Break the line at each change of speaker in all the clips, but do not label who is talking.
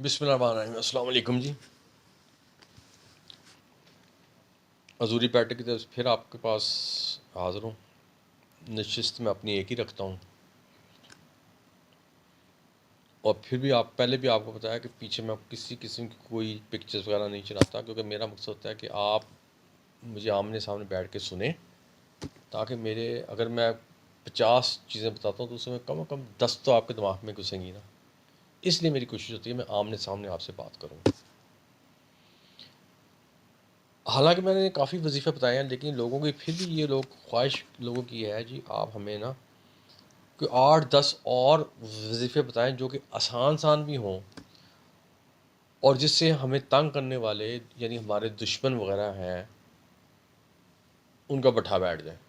بسم اللہ الرحمن الرحیم۔ السلام علیکم جی۔ حضوری پیٹر کی طرف پھر آپ کے پاس حاضر ہوں۔ نشست میں اپنی ایک ہی رکھتا ہوں، اور پھر بھی پہلے بھی آپ کو بتایا کہ پیچھے میں کسی قسم کی کوئی پکچرز وغیرہ نہیں چلاتا، کیونکہ میرا مقصد ہوتا ہے کہ آپ مجھے آمنے سامنے بیٹھ کے سنیں، تاکہ اگر میں 50 چیزیں بتاتا ہوں تو اس میں کم از کم 10 تو آپ کے دماغ میں گھسیں گی نا۔ اس لیے میری کوشش ہوتی ہے میں آمنے سامنے آپ سے بات کروں۔ حالانکہ میں نے کافی وظیفے بتائے ہیں، لیکن لوگوں کی پھر بھی یہ خواہش لوگوں کی ہے جی آپ ہمیں نا کہ 8-10 اور وظیفے بتائیں جو کہ آسان بھی ہوں، اور جس سے ہمیں تنگ کرنے والے یعنی ہمارے دشمن وغیرہ ہیں ان کا بٹھا بیٹھ جائیں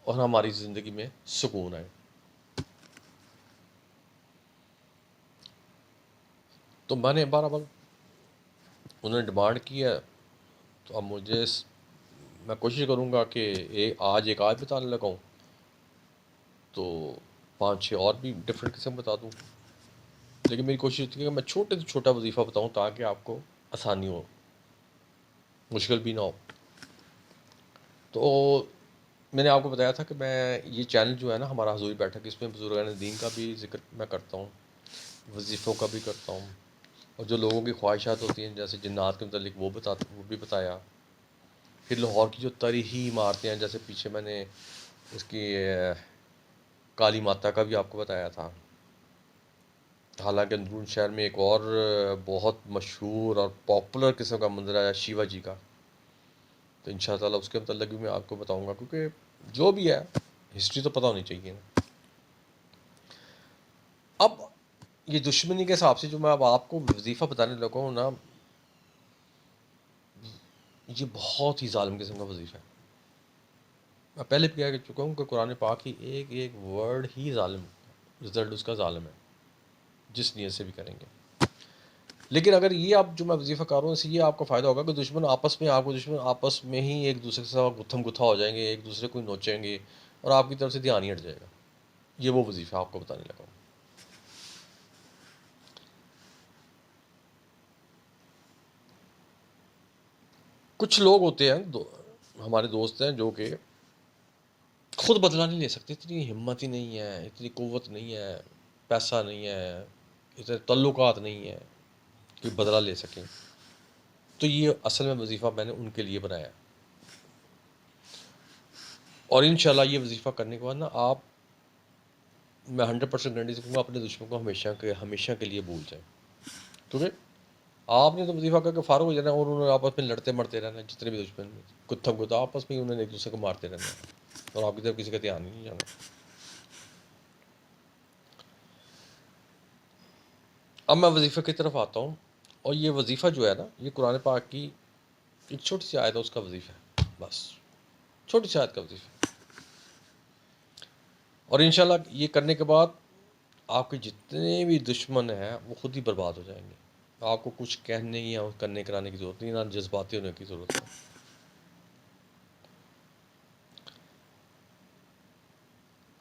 اور ہماری زندگی میں سکون آئے۔ تو میں نے بار انہوں نے ڈیمانڈ کی ہے، تو اب میں کوشش کروں گا کہ آج ایک آج بتانے لگا ہوں تو 5-6 اور بھی ڈفرینٹ قسم بتا دوں، لیکن میری کوشش ہوتی ہے کہ میں چھوٹے سے چھوٹا وظیفہ بتاؤں تاکہ آپ کو آسانی ہو، مشکل بھی نہ ہو۔ تو میں نے آپ کو بتایا تھا کہ میں یہ چینل جو ہے نا ہمارا حضوری بیٹھک، اس میں بزرگان دین کا بھی ذکر میں کرتا ہوں، وظیفوں کا بھی کرتا ہوں، اور جو لوگوں کی خواہشات ہوتی ہیں جیسے جنات کے متعلق وہ بھی بتایا۔ پھر لاہور کی جو تاریخی عمارتیں ہیں، جیسے پیچھے میں نے اس کی کالی ماتا کا بھی آپ کو بتایا تھا۔ حالانکہ اندرون شہر میں ایک اور بہت مشہور اور پاپولر قسم کا مندر ہے شیوا جی کا، تو ان شاء اللہ اس کے متعلق بھی میں آپ کو بتاؤں گا، کیونکہ جو بھی ہے ہسٹری تو پتہ ہونی چاہیے نا۔ اب یہ دشمنی کے حساب سے جو میں اب آپ کو وظیفہ بتانے لگا ہوں نا، یہ بہت ہی ظالم قسم کا وظیفہ ہے۔ میں پہلے بھی کہہ چکا ہوں کہ قرآن پاک ہی ایک ایک ورڈ ہی ظالم، رزلٹ اس کا ظالم ہے جس نیت سے بھی کریں گے۔ لیکن اگر یہ آپ جو میں وظیفہ کر رہا ہوں، اس سے یہ آپ کو فائدہ ہوگا کہ دشمن آپس میں ہی ایک دوسرے کے ساتھ گتھم گتھا ہو جائیں گے، ایک دوسرے کو نوچیں گے، اور آپ کی طرف سے دھیان ہی ہٹ جائے گا۔ یہ وہ وظیفہ آپ کو بتانے لگا ہوں۔ کچھ لوگ ہوتے ہیں ہمارے دوست ہیں جو کہ خود بدلہ نہیں لے سکتے، اتنی ہمت ہی نہیں ہے، اتنی قوت نہیں ہے، پیسہ نہیں ہے، اتنے تعلقات نہیں ہے کہ بدلہ لے سکیں۔ تو یہ اصل میں وظیفہ میں نے ان کے لیے بنایا، اور انشاءاللہ یہ وظیفہ کرنے کے بعد نا میں 100% گارنٹی سے کہوں گا اپنے دشمن کو ہمیشہ کے لیے بھول جائیں، کیونکہ آپ نے تو وظیفہ کر کے فارغ ہو جانا ہے، اور انہوں نے آپس میں لڑتے مرتے رہنا ہے، جتنے بھی دشمن گتھم گتھا آپس میں انہوں نے ایک دوسرے کو مارتے رہنا ہے، اور آپ کی طرف کسی کا دھیان ہی نہیں جانا۔ اب میں وظیفے کی طرف آتا ہوں، اور یہ وظیفہ جو ہے نا یہ قرآن پاک کی ایک چھوٹی سی آیت ہے، اس کا وظیفہ ہے، بس چھوٹی سی آیت کا وظیفہ ہے۔ اور انشاءاللہ یہ کرنے کے بعد آپ کے جتنے بھی دشمن ہیں وہ خود ہی برباد ہو جائیں گے۔ آپ کو کچھ کہنے یا کرنے کرانے کی ضرورت نہیں، نہ جذباتی ہونے کی ضرورت ہے۔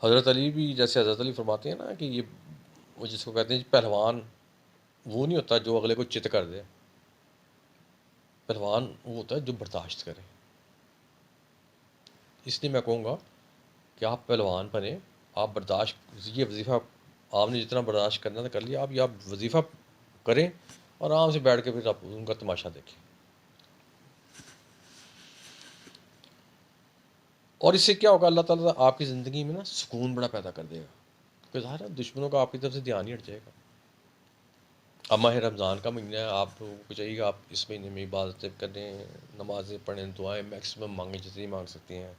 حضرت علی بھی، جیسے حضرت علی فرماتے ہیں نا کہ وہ جس کو کہتے ہیں پہلوان وہ نہیں ہوتا جو اگلے کو چت کر دے، پہلوان وہ ہوتا ہے جو برداشت کرے۔ اس لیے میں کہوں گا کہ آپ پہلوان بنیں، آپ برداشت، یہ وظیفہ آپ نے جتنا برداشت کرنا تھا کر لیا، آپ یہ وظیفہ کریں اور آرام سے بیٹھ کے پھر آپ ان کا تماشا دیکھیں۔ اور اس سے کیا ہوگا، اللہ تعالیٰ آپ کی زندگی میں نا سکون بڑا پیدا کر دے گا، کیونکہ ظاہر ہے دشمنوں کا آپ کی طرف سے دھیان ہی ہٹ جائے گا۔ اب ماہ رمضان کا مہینہ ہے، آپ لوگوں کو چاہیے گا آپ اس مہینے میں عبادتیں کریں، نمازیں پڑھیں، دعائیں میکسیمم مانگیں، جتنی مانگ سکتے ہیں،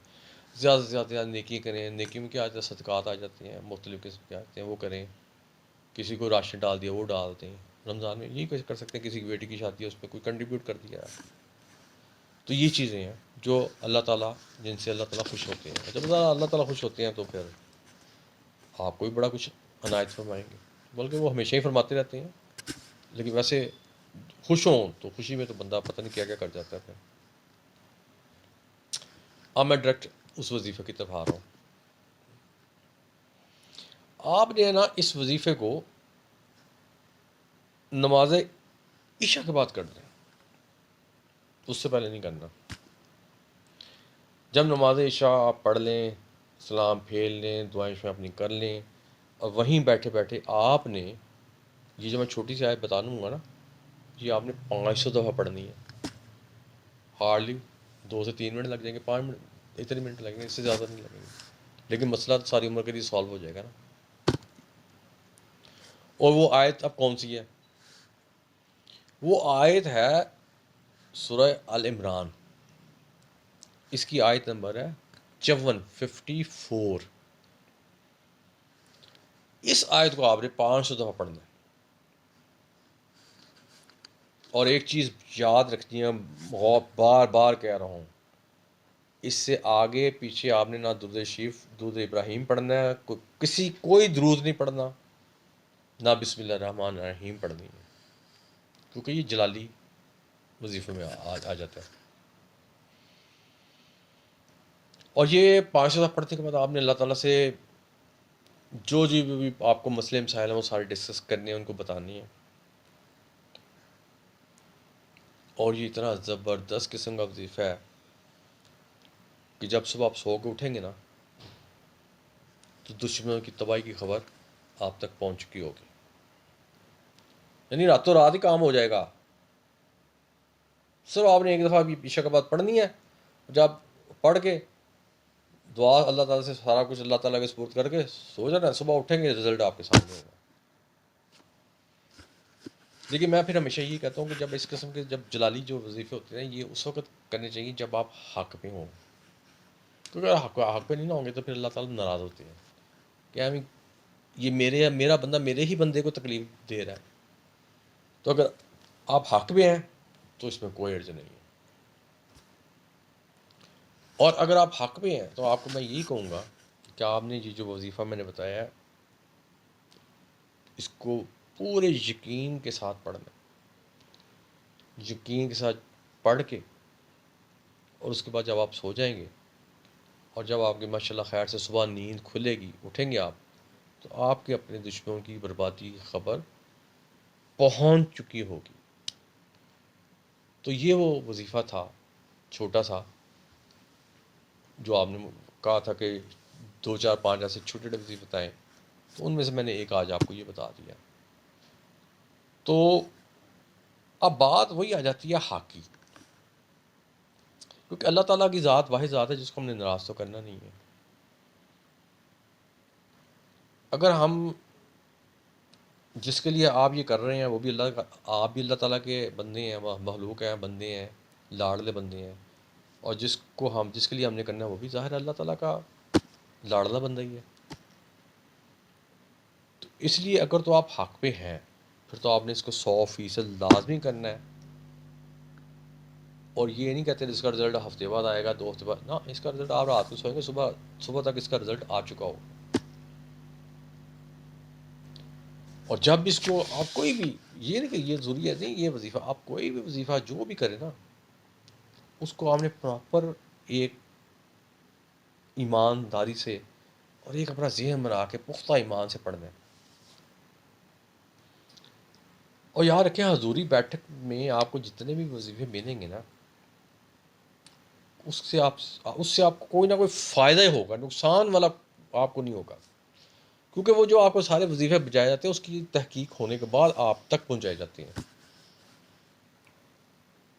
زیادہ سے زیادہ نیکی کریں۔ نیکی میں کیا آتا ہے، صدقات آ جاتے ہیں، مختلف قسم کے آتے ہیں، وہ کریں۔ کسی کو راشن ڈال دیا وہ ڈال دیں، رمضان میں یہی کر سکتے ہیں، کسی کی بیٹی کی شادی ہے اس پہ کوئی کنٹریبیوٹ کر دیا۔ تو یہ چیزیں ہیں جو اللہ تعالیٰ، جن سے اللہ تعالیٰ خوش ہوتے ہیں، جب اللہ تعالیٰ خوش ہوتے ہیں تو پھر آپ کو بھی بڑا کچھ عنایت فرمائیں گے، بلکہ وہ ہمیشہ ہی فرماتے رہتے ہیں۔ لیکن ویسے خوش ہوں تو خوشی میں تو بندہ پتہ نہیں کیا کیا کر جاتا ہے پھر۔ اب میں ڈائریکٹ اس وظیفے کی طرف آ رہا ہوں۔ آپ نے نا اس وظیفے کو نماز عشاء کے بعد کر دیں، اس سے پہلے نہیں کرنا۔ جب نماز عشاء آپ پڑھ لیں، سلام پھیر لیں، دعائیں شعائیں اپنی کر لیں، اور وہیں بیٹھے بیٹھے آپ نے یہ جو میں چھوٹی سی آیت بتا دوں گا نا، یہ آپ نے 500 دفعہ پڑھنی ہے۔ ہارڈلی 2 سے 3 منٹ لگ جائیں گے، 5 منٹ، اتنے منٹ لگیں گے، اس سے زیادہ نہیں لگیں گے، لیکن مسئلہ تو ساری عمر کے لیے سالو ہو جائے گا نا۔ اور وہ آیت اب کون سی ہے؟ وہ آیت ہے سورہ ال عمران، اس کی آیت نمبر ہے 54۔ اس آیت کو آپ نے 500 دفعہ پڑھنا ہے۔ اور ایک چیز یاد رکھنی ہے، بار بار کہہ رہا ہوں، اس سے آگے پیچھے آپ نے نہ درود شریف، درود ابراہیم پڑھنا ہے، کوئی درود نہیں پڑھنا، نہ بسم اللہ الرحمن الرحیم پڑھنی ہے، کیونکہ یہ جلالی وظیفے میں آ جاتا ہے۔ اور یہ 500 دفعہ پڑھنے کے بعد آپ نے اللہ تعالیٰ سے جو بھی آپ کو مسئلے مسائل ہیں وہ سارے ڈسکس کرنے ہیں، ان کو بتانی ہے۔ اور یہ اتنا زبردست قسم کا وظیفہ ہے کہ جب صبح آپ سو کے اٹھیں گے نا، تو دشمنوں کی تباہی کی خبر آپ تک پہنچ چکی ہوگی، یعنی راتوں رات ہی کام ہو جائے گا۔ صرف آپ نے ایک دفعہ عشاء کے بعد پڑھنی ہے، جب پڑھ کے دعا اللہ تعالیٰ سے سارا کچھ اللہ تعالیٰ کے سپرد کر کے سو جانا ہے، صبح اٹھیں گے رزلٹ آپ کے سامنے ہوگا۔ لیکن میں پھر ہمیشہ یہی کہتا ہوں کہ جب اس قسم کے جب جلالی جو وظیفے ہوتے ہیں، یہ اس وقت کرنے چاہیے جب آپ حق پہ ہوں، کیونکہ اگر حق پہ نہیں نہ ہوں گے تو پھر اللہ تعالیٰ ناراض ہوتے ہیں کہ یہ میرا بندہ میرے ہی بندے کو تکلیف دے رہا ہے۔ تو اگر آپ حق پہ ہیں تو اس میں کوئی عرض نہیں ہے، اور اگر آپ حق پہ ہیں تو آپ کو میں یہی کہوں گا کہ آپ نے یہ جو وظیفہ میں نے بتایا ہے، اس کو پورے یقین کے ساتھ پڑھنا ہے، یقین کے ساتھ پڑھ کے، اور اس کے بعد جب آپ سو جائیں گے، اور جب آپ کی ماشاءاللہ خیر سے صبح نیند کھلے گی، اٹھیں گے آپ، تو آپ کے اپنے دشمنوں کی بربادی کی خبر پہنچ چکی ہوگی۔ تو یہ وہ وظیفہ تھا چھوٹا سا، جو آپ نے کہا تھا کہ 2 4 5 ایسے چھوٹے چھوٹے وظیفے بتائیں، تو ان میں سے میں نے ایک آج آپ کو یہ بتا دیا۔ تو اب بات وہی آ جاتی ہے حق کی، کیونکہ اللہ تعالیٰ کی ذات واحد ذات ہے جس کو ہم نے ناراض تو کرنا نہیں ہے۔ اگر ہم جس کے لیے آپ یہ کر رہے ہیں وہ بھی آپ بھی اللہ تعالیٰ کے بندے ہیں، مخلوق ہیں، بندے ہیں، لاڑلے بندے ہیں، اور جس کے لیے ہم نے کرنا ہے وہ بھی ظاہر اللہ تعالیٰ کا لاڑلا بندہ ہی ہے۔ تو اس لیے اگر تو آپ حق پہ ہیں، پھر تو آپ نے اس کو 100% لازمی کرنا ہے، اور یہ نہیں کہتے اس کا رزلٹ ہفتے بعد آئے گا، 2 ہفتے بعد، نہ، اس کا رزلٹ آپ رات کو سوئیں گے، صبح تک اس کا رزلٹ آ چکا ہو۔ اور جب اس کو آپ کوئی بھی، یہ نہیں کہ یہ ضروری ہے نہیں، یہ وظیفہ آپ کوئی بھی وظیفہ جو بھی کریں نا، اس کو آپ نے پراپر ایک ایمانداری سے اور ایک اپنا ذہن بنا کے پختہ ایمان سے پڑھنا ہے۔ اور یاد رکھیں، حضوری بیٹھک میں آپ کو جتنے بھی وظیفے ملیں گے نا، اس سے آپ کو کوئی نہ کوئی فائدہ ہی ہوگا، نقصان والا آپ کو نہیں ہوگا، کیونکہ وہ جو آپ کو سارے وظیفے بجائے جاتے ہیں اس کی تحقیق ہونے کے بعد آپ تک پہنچائے جاتے ہیں۔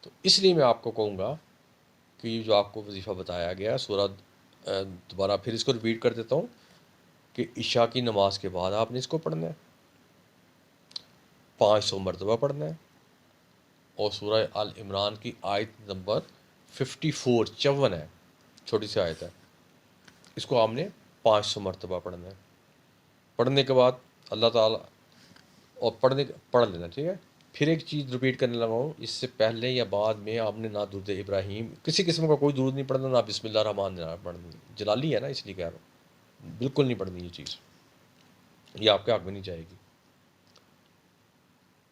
تو اس لیے میں آپ کو کہوں گا کہ یہ جو آپ کو وظیفہ بتایا گیا سورہ، دوبارہ پھر اس کو ریپیٹ کر دیتا ہوں کہ عشاء کی نماز کے بعد آپ نے اس کو پڑھنا ہے، 500 مرتبہ پڑھنا ہے، اور سورہ ال عمران کی آیت نمبر 54 ہے، چھوٹی سی آیت ہے، اس کو آپ نے 500 مرتبہ پڑھنا ہے۔ پڑھنے کے بعد اللہ تعالیٰ، اور پڑھ لینا، ٹھیک ہے۔ پھر ایک چیز ریپیٹ کرنے لگا ہوں، اس سے پہلے یا بعد میں آپ نے نہ درود ابراہیم، کسی قسم کا کوئی درود نہیں پڑھنا، نہ بسم اللہ الرحمن الرحیم پڑھنی، جلالی ہے نا اس لیے کہہ رہا ہوں، بالکل نہیں پڑھنی یہ چیز، یہ آپ کے حق میں نہیں جائے گی۔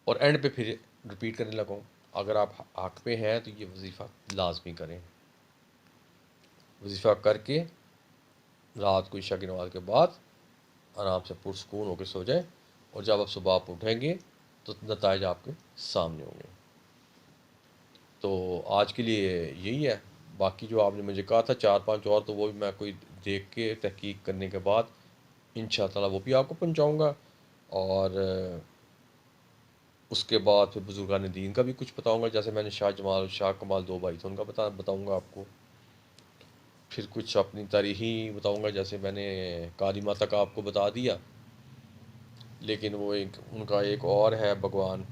اور اینڈ پہ پھر ریپیٹ کرنے لگا ہوں، اگر آپ حق پہ ہیں تو یہ وظیفہ لازمی کریں، وظیفہ کر کے رات کو عشاء کی نماز کے بعد آرام سے پرسکون ہو کے سو جائیں، اور جب آپ صبح آپ اٹھیں گے تو نتائج آپ کے سامنے ہوں گے۔ تو آج کے لیے یہی ہے، باقی جو آپ نے مجھے کہا تھا 4 5 اور، تو وہ بھی میں کوئی دیکھ کے تحقیق کرنے کے بعد ان شاء اللہ وہ بھی آپ کو پہنچاؤں گا، اور اس کے بعد پھر بزرگان دین کا بھی کچھ بتاؤں گا، جیسے میں نے شاہ جمال شاہ کمال 2 بھائی تھے ان کا بتاؤں گا آپ کو، پھر کچھ اپنی تاریخی بتاؤں گا، جیسے میں نے کالی ماتا کا آپ کو بتا دیا، لیکن وہ ایک ان کا ایک اور ہے بھگوان،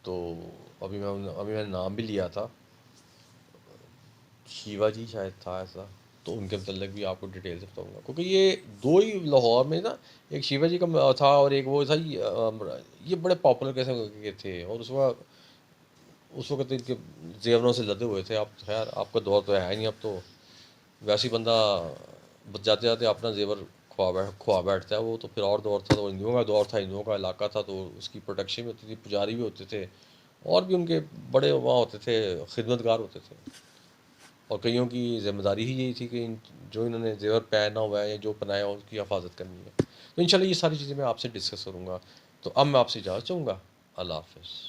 تو ابھی میں نے نام بھی لیا تھا، شیوا جی شاید تھا ایسا، تو ان کے متعلق بھی آپ کو ڈیٹیل سے بتاؤں گا، کیونکہ یہ دو ہی لاہور میں نا، ایک شیوا جی کا تھا اور ایک وہ تھا، یہ بڑے پاپولر قسم کے تھے، اور اس وقت ان کے زیوروں سے لدے ہوئے تھے۔ اب خیر آپ کا دور تو ہے نہیں، اب تو ویسے ہی بندہ جاتے جاتے اپنا زیور کھوا بیٹھتا ہے، وہ تو پھر اور دور تھا، تو ہندوؤں کا دور تھا، ہندوؤں کا علاقہ تھا، تو اس کی پروٹیکشن بھی ہوتی تھی، پجاری بھی ہوتے تھے، اور بھی ان کے بڑے وہاں ہوتے تھے، خدمت گار ہوتے تھے، اور کئیوں کی ذمہ داری ہی یہی تھی کہ جو انہوں نے زیور پہنا ہوا ہے یا جو پہنایا ہو اس کی حفاظت کرنی ہے۔ تو انشاءاللہ یہ ساری چیزیں میں آپ سے ڈسکس کروں گا۔ تو اب میں آپ سے اجازت چاہوں گا، اللہ حافظ۔